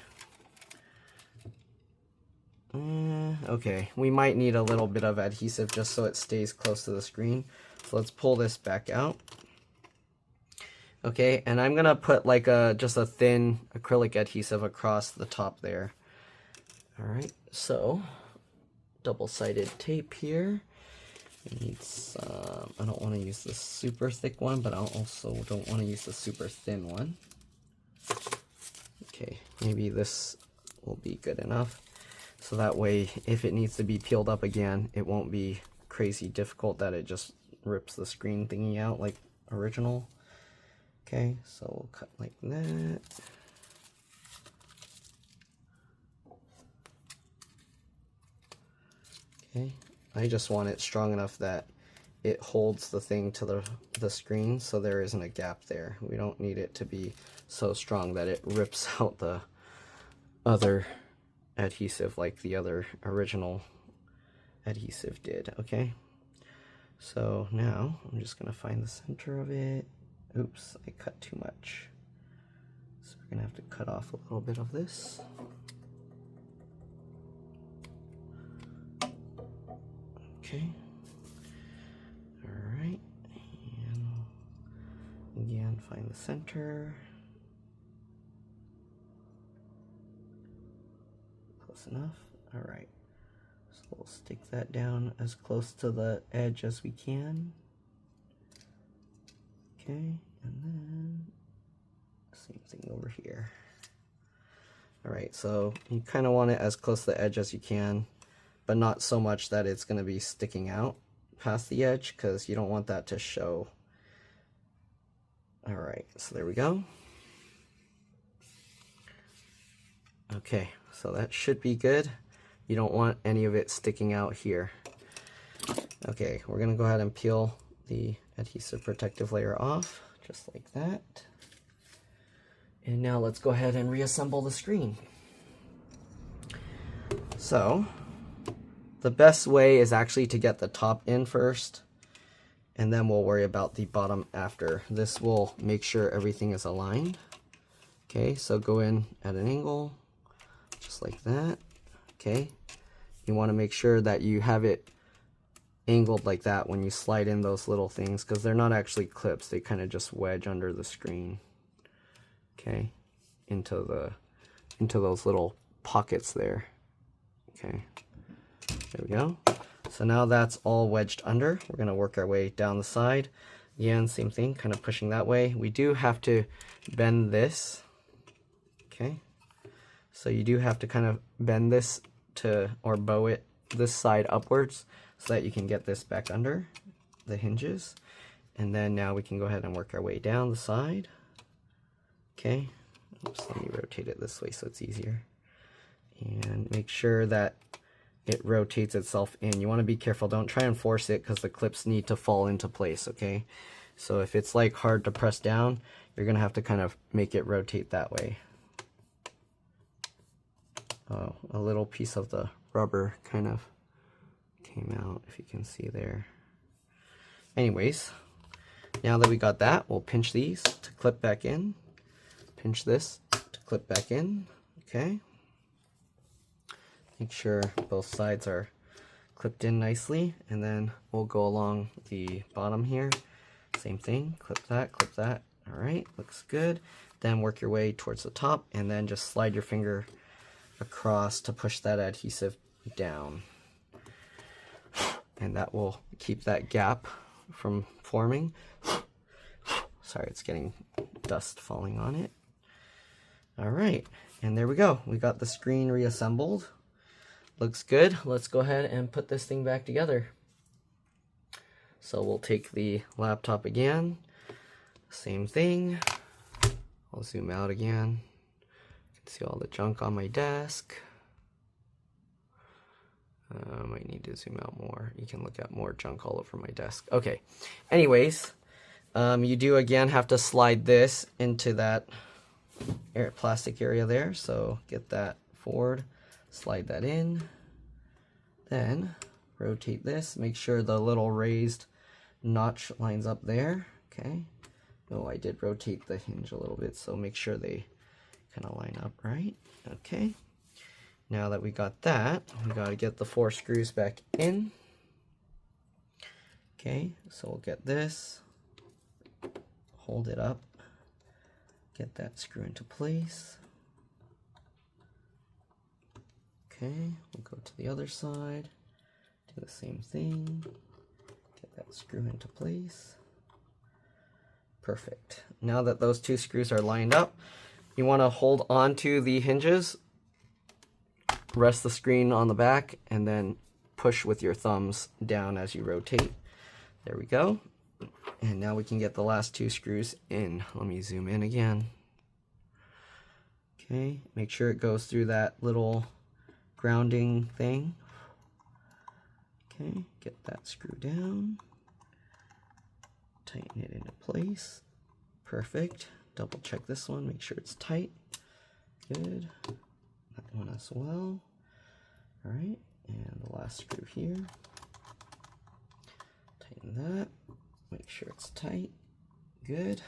Okay, we might need a little bit of adhesive just so it stays close to the screen. So let's pull this back out. Okay, and I'm gonna put like just a thin acrylic adhesive across the top there. All right, so double-sided tape here. It needs, I don't want to use the super thick one, but I also don't want to use the super thin one. Okay, maybe this will be good enough. So that way, if it needs to be peeled up again, it won't be crazy difficult that it just rips the screen thingy out like original. Okay, so we'll cut like that. Okay, I just want it strong enough that it holds the thing to the screen so there isn't a gap there. We don't need it to be so strong that it rips out the other adhesive like the other original adhesive did, okay? So now I'm just gonna find the center of it. Oops, I cut too much. So we're gonna have to cut off a little bit of this. Okay. All right, and again, find the center. Close enough. All right, so we'll stick that down as close to the edge as we can. Okay, and then same thing over here. All right, so you kind of want it as close to the edge as you can, but not so much that it's going to be sticking out past the edge, because you don't want that to show. All right, so there we go. Okay, so that should be good. You don't want any of it sticking out here. Okay, we're gonna go ahead and peel the adhesive protective layer off, just like that. And now let's go ahead and reassemble the screen. So, the best way is actually to get the top in first, and then we'll worry about the bottom after. This will make sure everything is aligned. Okay, so go in at an angle, just like that. Okay, you want to make sure that you have it angled like that when you slide in those little things, because they're not actually clips, they kind of just wedge under the screen. Okay, into those little pockets there. Okay, there we go. So now that's all wedged under. We're going to work our way down the side. Again, same thing, kind of pushing that way. We do have to bend this. Okay, so you do have to kind of bend this to, or bow it this side upwards so that you can get this back under the hinges. And then now we can go ahead and work our way down the side. Okay, oops, let me rotate it this way so it's easier. And make sure that it rotates itself in. You want to be careful, don't try and force it, because the clips need to fall into place, okay? So if it's like hard to press down, you're gonna have to kind of make it rotate that way. Oh, a little piece of the rubber kind of came out, if you can see there. Anyways, now that we got that, we'll pinch these to clip back in. Pinch this, clip back in. Okay. Make sure both sides are clipped in nicely, and then we'll go along the bottom here. Same thing, clip that, clip that. All right, looks good. Then work your way towards the top, and then just slide your finger across to push that adhesive down. And that will keep that gap from forming. Sorry, it's getting dust falling on it. All right, and there we go. We got the screen reassembled. Looks good. Let's go ahead and put this thing back together. So we'll take the laptop again. Same thing. I'll zoom out again. You can see all the junk on my desk. I might need to zoom out more. You can look at more junk all over my desk. Okay. Anyways, you do again have to slide this into that plastic area there. So get that forward, slide that in, then rotate this. Make sure the little raised notch lines up there. Okay. Oh, I did rotate the hinge a little bit, so make sure they kind of line up right. Okay. Now that we got that, we got to get the 4 screws back in. Okay, so we'll get this, hold it up, get that screw into place. Okay, we'll go to the other side, do the same thing, get that screw into place. Perfect. Now that those 2 screws are lined up, you want to hold on to the hinges, rest the screen on the back, and then push with your thumbs down as you rotate. There we go. And now we can get the last 2 screws in. Let me zoom in again. Okay, make sure it goes through that little grounding thing. Okay, get that screw down. Tighten it into place. Perfect. Double check this one, make sure it's tight. Good. That one as well. All right, and the last screw here. Tighten that. Make sure it's tight. Good.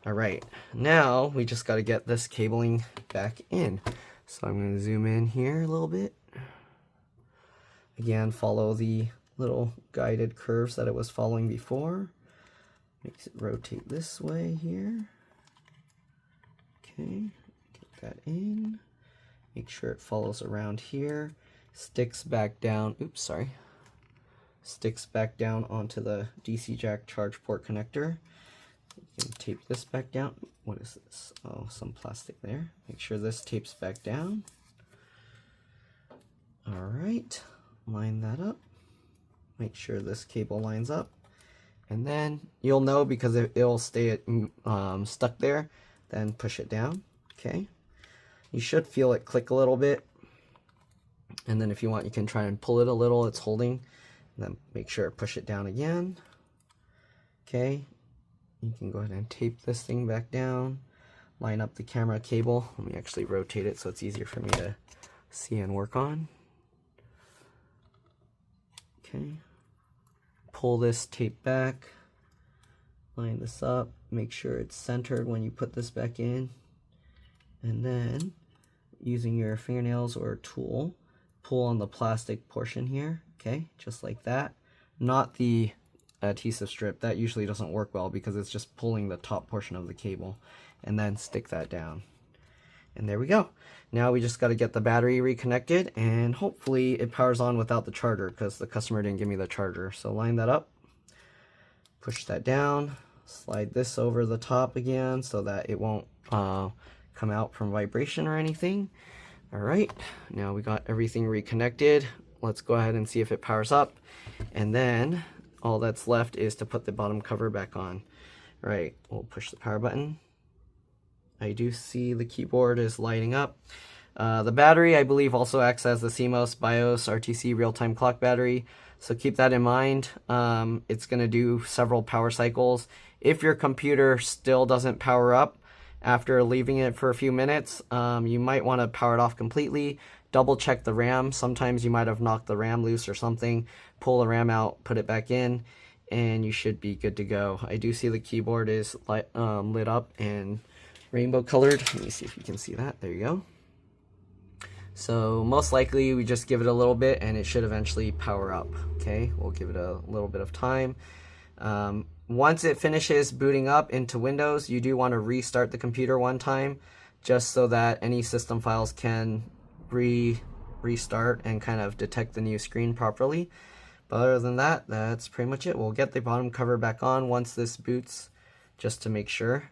All right, now we just got to get this cabling back in. So I'm going to zoom in here a little bit. Again, follow the little guided curves that it was following before. Makes it rotate this way here. Okay, get that in. Make sure it follows around here. Sticks back down. Oops, sorry. Sticks back down onto the DC jack charge port connector. You can tape this back down. What is this? Oh, some plastic there. Make sure this tapes back down. All right, line that up. Make sure this cable lines up. And then you'll know because it'll stay stuck there. Then push it down. Okay. You should feel it click a little bit. And then if you want, you can try and pull it a little. It's holding. And then make sure to push it down again. Okay. You can go ahead and tape this thing back down. Line up the camera cable. Let me actually rotate it so it's easier for me to see and work on. Okay. Pull this tape back. Line this up. Make sure it's centered when you put this back in. And then, using your fingernails or a tool, pull on the plastic portion here. Okay, just like that. Not the adhesive strip. That usually doesn't work well because it's just pulling the top portion of the cable. And then stick that down. And there we go. Now we just got to get the battery reconnected, and hopefully it powers on without the charger because the customer didn't give me the charger. So line that up, push that down, slide this over the top again so that it won't come out from vibration or anything. All right, now we got everything reconnected. Let's go ahead and see if it powers up. And then all that's left is to put the bottom cover back on. All right, we'll push the power button. I do see the keyboard is lighting up. The battery, I believe, also acts as the CMOS BIOS RTC real-time clock battery. So keep that in mind. It's going to do several power cycles. If your computer still doesn't power up after leaving it for a few minutes, you might want to power it off completely. Double check the RAM. Sometimes you might have knocked the RAM loose or something. Pull the RAM out, put it back in, and you should be good to go. I do see the keyboard is lit up and rainbow colored. Let me see if you can see that. There you go. So most likely we just give it a little bit and it should eventually power up. Okay, we'll give it a little bit of time. Once it finishes booting up into Windows, you do want to restart the computer one time just so that any system files can restart and kind of detect the new screen properly. But other than that, that's pretty much it. We'll get the bottom cover back on once this boots just to make sure.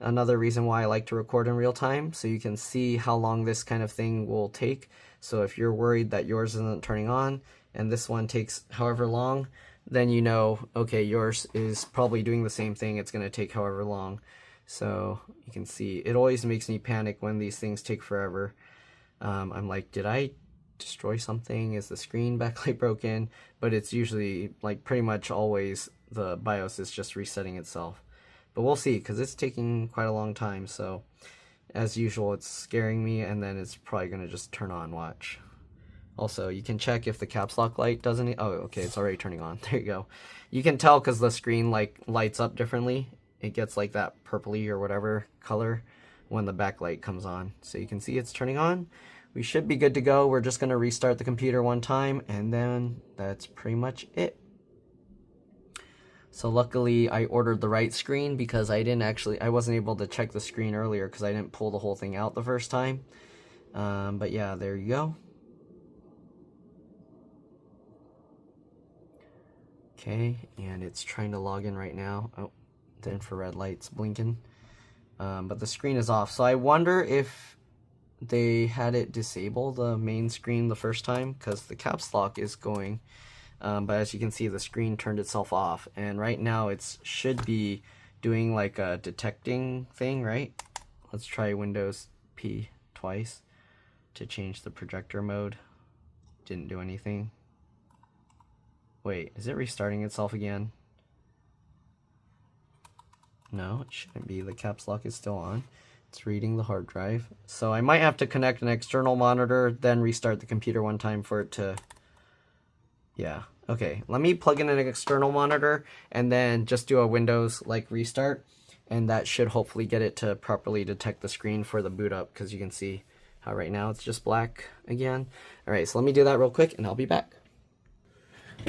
Another reason why I like to record in real time, so you can see how long this kind of thing will take. So if you're worried that yours isn't turning on and this one takes however long, then you know, okay, yours is probably doing the same thing. It's going to take however long. So you can see it always makes me panic when these things take forever. I'm like, did I destroy something? Is the screen backlight broken? But it's usually, like, pretty much always the BIOS is just resetting itself. But we'll see, because it's taking quite a long time. So as usual, it's scaring me, and then it's probably going to just turn on. Watch. Also, you can check if the caps lock light doesn't... Oh, okay, it's already turning on. There you go. You can tell because the screen, like, lights up differently. It gets, like, that purpley or whatever color when the backlight comes on. So you can see it's turning on. We should be good to go. We're just going to restart the computer one time, and then that's pretty much it. So luckily, I ordered the right screen because I wasn't able to check the screen earlier because I didn't pull the whole thing out the first time. But yeah, there you go. Okay, and it's trying to log in right now. Oh, the infrared light's blinking. But the screen is off. So I wonder if they had it disable the main screen the first time, because the caps lock is going. But as you can see, the screen turned itself off. And right now it should be doing like a detecting thing, right? Let's try Windows P twice to change the projector mode. Didn't do anything. Wait, is it restarting itself again? No, it shouldn't be. The caps lock is still on. It's reading the hard drive. So I might have to connect an external monitor, then restart the computer one time for it to... Yeah, okay. Let me plug in an external monitor and then just do a Windows like restart, and that should hopefully get it to properly detect the screen for the boot up, because you can see how right now it's just black again. Alright, so let me do that real quick and I'll be back.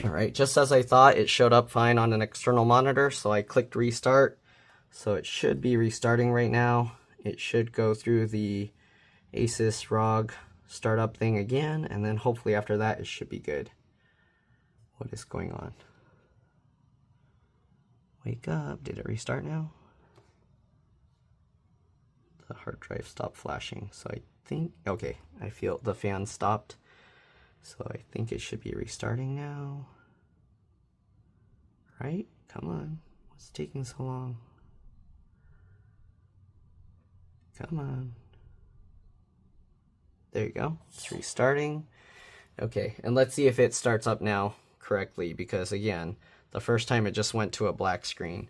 Alright, just as I thought, it showed up fine on an external monitor, so I clicked restart. So it should be restarting right now. It should go through the ASUS ROG startup thing again, and then hopefully after that it should be good. What is going on? Wake up. Did it restart now? The hard drive stopped flashing, so I think... Okay, I feel the fan stopped. So I think it should be restarting now. Right? Come on. What's taking so long? Come on. There you go. It's restarting. Okay, and let's see if it starts up now correctly, because again, the first time it just went to a black screen,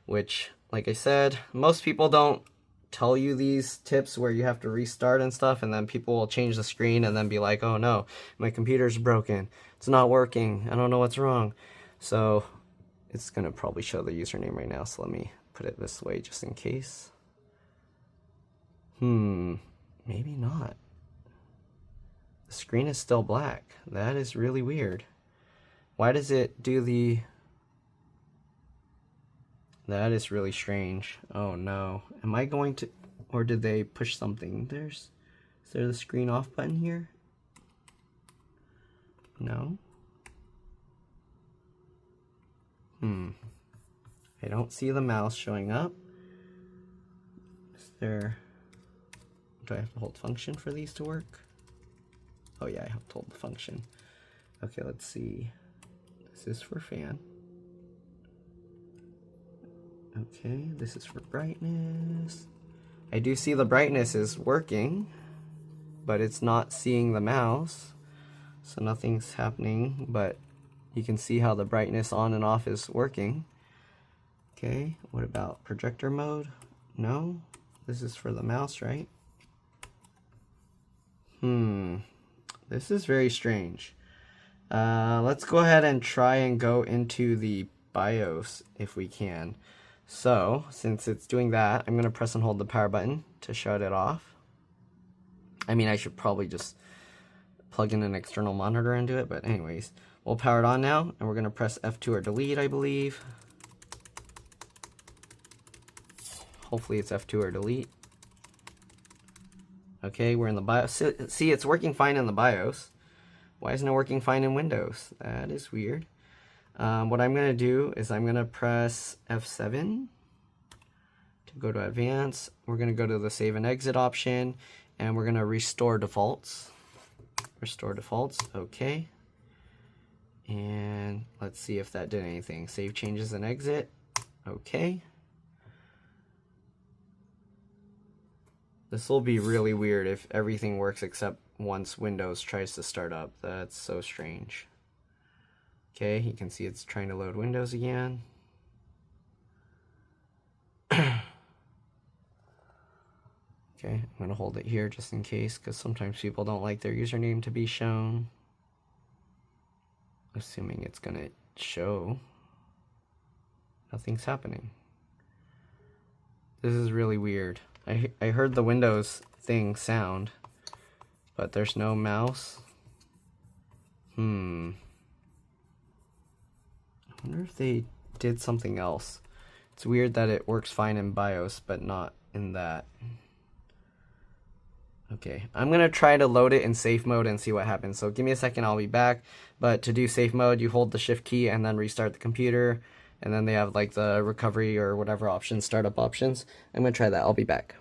which, like I said, most people don't tell you these tips where you have to restart and stuff, and then people will change the screen and then be like, oh no, my computer's broken, it's not working, I don't know what's wrong. So it's gonna probably show the username right now, so let me put it this way just in case. Maybe not. The screen is still black. That is really weird. Why does it do the... That is really strange. Oh no. Am I going to... Or did they push something? Is there the screen off button here? No. I don't see the mouse showing up. Is there... Do I have to hold function for these to work? Oh yeah, I have to hold the function. Okay, let's see. This is for fan. Okay, this is for brightness. I do see the brightness is working, but it's not seeing the mouse, so nothing's happening, but you can see how the brightness on and off is working. Okay, what about projector mode? No, this is for the mouse, right? This is very strange. Let's go ahead and try and go into the BIOS if we can. So since it's doing that, I'm going to press and hold the power button to shut it off. I mean, I should probably just plug in an external monitor into it, but anyways, we'll power it on now, and we're going to press F2 or delete, I believe. Hopefully it's F2 or delete. Okay, we're in the BIOS. See, it's working fine in the BIOS. Why isn't it working fine in Windows? That is weird. What I'm going to do is I'm going to press F7 to go to Advanced. We're going to go to the Save and Exit option, and we're going to restore defaults. Restore defaults, okay. And let's see if that did anything. Save changes and exit, okay. This will be really weird if everything works except once Windows tries to start up. That's so strange. Okay, you can see it's trying to load Windows again. Okay, I'm going to hold it here just in case, because sometimes people don't like their username to be shown. Assuming it's going to show. Nothing's happening. This is really weird. I heard the Windows thing sound, but there's no mouse. I wonder if they did something else. It's weird that it works fine in BIOS, but not in that. Okay, I'm going to try to load it in safe mode and see what happens. So give me a second, I'll be back. But to do safe mode, you hold the shift key and then restart the computer. And then they have like the recovery or whatever options, startup options. I'm going to try that. I'll be back.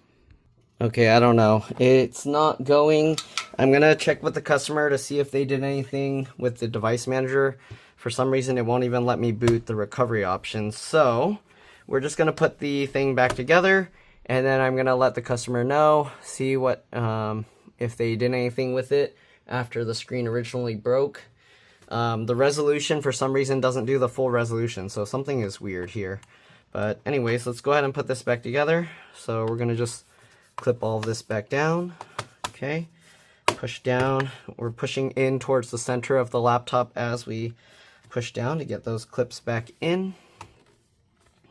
Okay, I don't know. It's not going. I'm going to check with the customer to see if they did anything with the device manager. For some reason, it won't even let me boot the recovery options. So we're just going to put the thing back together. And then I'm going to let the customer know, see what if they did anything with it after the screen originally broke. The resolution, for some reason, doesn't do the full resolution, so something is weird here. But anyways, let's go ahead and put this back together. So we're going to just clip all of this back down. Okay, push down. We're pushing in towards the center of the laptop as we push down to get those clips back in.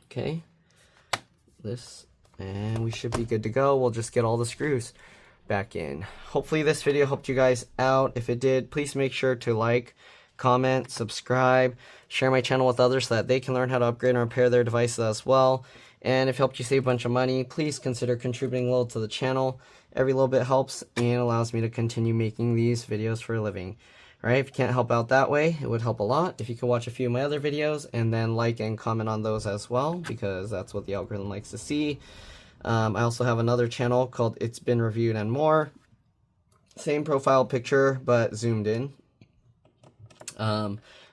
Okay, and we should be good to go. We'll just get all the screws back in. Hopefully this video helped you guys out. If it did, please make sure to like, comment, subscribe, share my channel with others so that they can learn how to upgrade and repair their devices as well. And if it helped you save a bunch of money, please consider contributing a little to the channel. Every little bit helps and allows me to continue making these videos for a living. Alright, if you can't help out that way, it would help a lot if you could watch a few of my other videos and then like and comment on those as well, because that's what the algorithm likes to see. I also have another channel called It's Been Reviewed and More. Same profile picture, but zoomed in.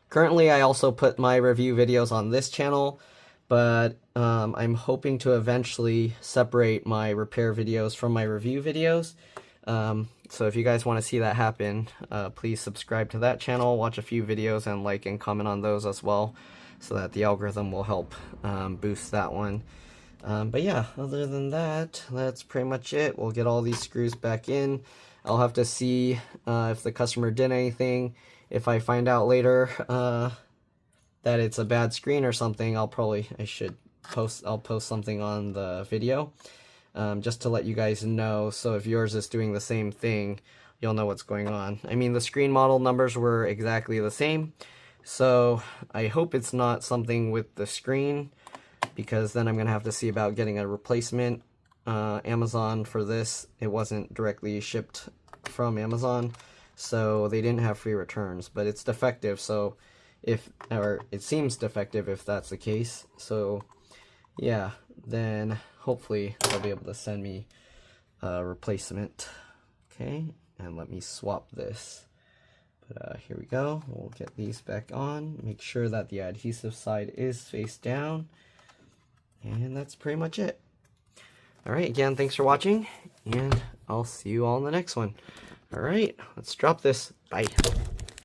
Currently, I also put my review videos on this channel, but I'm hoping to eventually separate my repair videos from my review videos. So if you guys want to see that happen, please subscribe to that channel, watch a few videos, and like and comment on those as well, so that the algorithm will help boost that one. But yeah, other than that, that's pretty much it. We'll get all these screws back in. I'll have to see if the customer did anything. If I find out later that it's a bad screen or something, I'll post something on the video just to let you guys know. So if yours is doing the same thing, you'll know what's going on. I mean, the screen model numbers were exactly the same, so I hope it's not something with the screen, because then I'm going to have to see about getting a replacement. Amazon for this, it wasn't directly shipped from Amazon, so they didn't have free returns, but it's defective, so or it seems defective if that's the case. So yeah, then hopefully they'll be able to send me a replacement. Okay, and let me swap this. But here we go. We'll get these back on. Make sure that the adhesive side is face down. And that's pretty much it. Alright, again, thanks for watching, and I'll see you all in the next one. Alright, let's drop this. Bye.